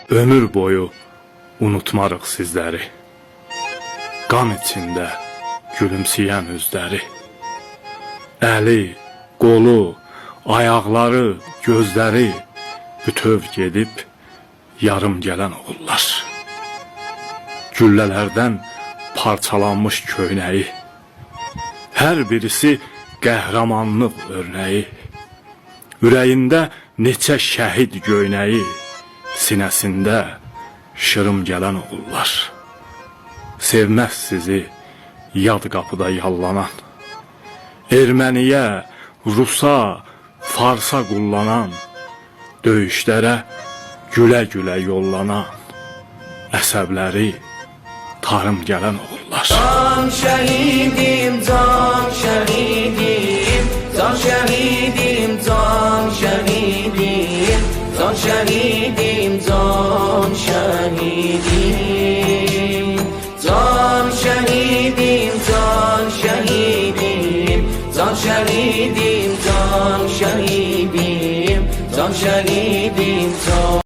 Ömür boyu unutmarıq sizləri. Qan içində gülümsəyən üzləri. Əli, qolu, ayaqları, gözləri bütöv gedib yarım gələn oğullar. Güllələrdən parçalanmış köynəyi, hər birisi qəhrəmanlıq örnəyi. Ürəyində neçə şəhid göynəyi, sinəsində şırım gələn oğullar. Sevməz sizi yad qapıda yallanan, Erməniyə, Rusa, Farsa qullanan, döyüşlərə gülə-gülə yollanan, əsəbləri tarım gələn oğullar. Can şəhidim, can şəhidim, can şəhidim, can şəhidim, can şəhidim, can şəhidim, can şəhidim, can şəhidim, can şəhidim, can şəhidim, can şəhidim, can